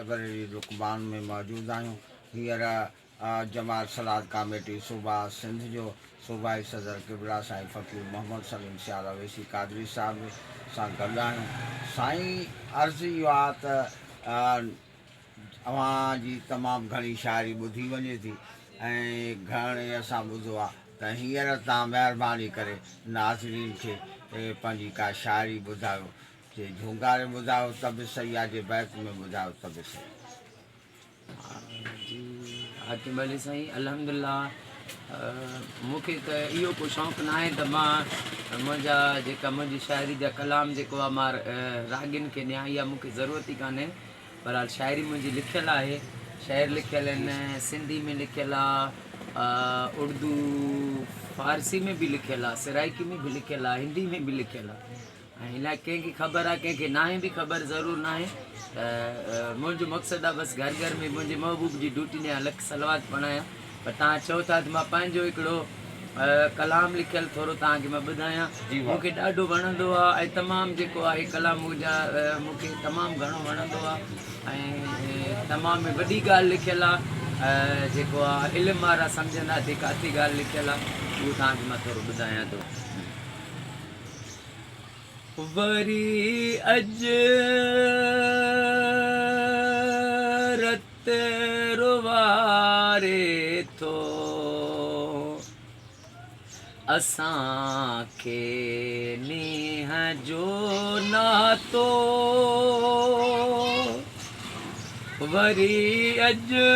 बरेली रुकबान में मौजूद आहियूं। हींअर जमात सलाद कमेटी सूबा सिंध जो सूबाई सदर किबला साईं फ़कीर मोहम्मद सलीम सियाल अवैसी कादरी साहब सां गॾु आहियूं। साईं अर्ज़ु इहो आहे त अव्हां जी तमामु घणी शाइरी ॿुधी वञे थी ऐं घणे असां ॿुधो आहे त हींअर तव्हां महिरबानी करे नाज़रीन खे पंहिंजी का शाइरी ॿुधायो। जे झूंगारे ॿुधायो त बि सही आहे, जे बैत में ॿुधायो त बि सही। जी हातिम अली साईं अल्हम्दुलिल्लाह मूंखे त इहो को शौक़ु न आहे त मां मुंहिंजा जेका मुंहिंजी शाइरी जा कलाम जेको आहे मां रागिन खे ॾियां, इहा मूंखे ज़रूरत ई कान्हे। बहरहाल शाइरी मुंहिंजी लिखियलु आहे, शाइर लिखियलु आहिनि, सिंधी में लिखियलु आहे, उर्दू फारसी में बि लिखियलु आहे, सराइकी में बि लिखियलु आहे, हिंदी में बि लिखियलु आहे। ऐं इलाही कंहिंखे ख़बर आहे, कंहिंखे नाहे बि ख़बर ज़रूरु न आहे। मुंहिंजो मक़सदु आहे बसि घर घर में मुंहिंजे महबूब जी ड्यूटी ॾियां, लख सलवात पढ़ायां। पर तव्हां चओ था त मां पंहिंजो हिकिड़ो कलाम लिखियलु थोरो तव्हांखे मां ॿुधायां। मूंखे ॾाढो वणंदो आहे ऐं तमामु जेको आहे कलाम मुंहिंजा मूंखे तमामु घणो वणंदो आहे ऐं तमामु वॾी ॻाल्हि लिखियलु आहे, जेको आहे इल्मु वारा सम्झंदा थी काथी ॻाल्हि लिखियलु आहे, उहो तव्हांखे मां थोरो ॿुधायां थो। वरी अॼु रत रुवारे थो असांखे नींहं जो नातो, वरी अॼु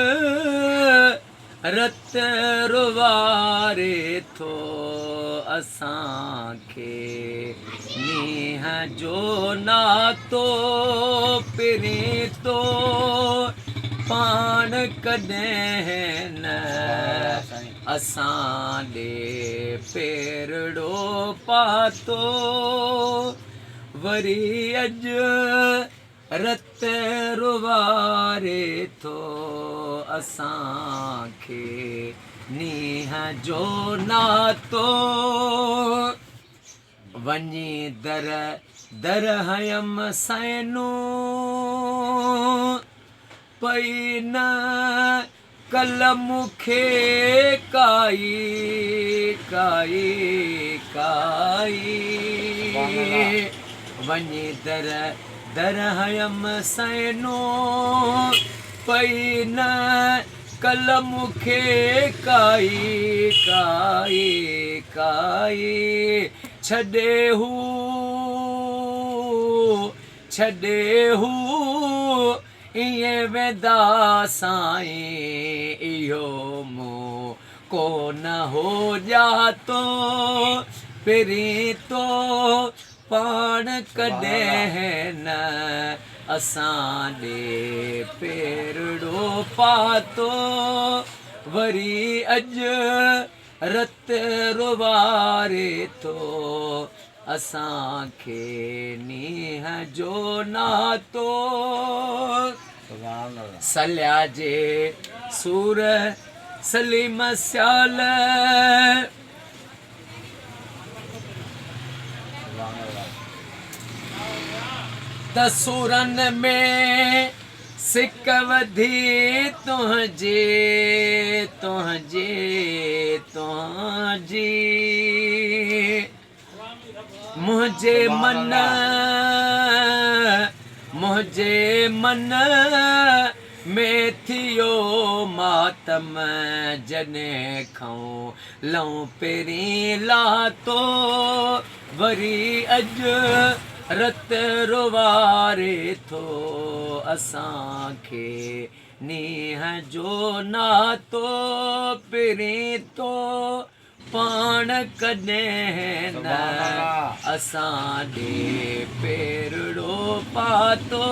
रत रुवारे थो असांखे नींहं जो नातो, पहिरीं तो पाण कॾहिं न असां ॾे पेरड़ो पातो, वरी अॼु रत रुवारे थो असांखे नींहं जो नातो, वञी दर दर हयम सैनू पई न कल मूंखे काई काई काई, वञी दर दर हयम सैनू पई न कल मूंखे काई काई काई, छॾे हू ईअं वेंदा साईं, इहो मूं कोन हो ॼातो, पहिरीं तो पाण कॾहिं न असां ॾे पेरड़ो पातो, वरी अॼु रत रुवारे थो असांखे नींहं जो नातो, सलिया जे सूर सलीम सियाल त सूरनि में सिक वधी तुंहिंजी मुंहिंजे मन में थियो मातम, जॾहिं खां लऊं पहिरीं लातो, वरी अॼु रत रुवारे थो असांखे नींहं जो नातो, पहिरीं तो पाण कॾहिं न असां ॾे पेरड़ो पातो।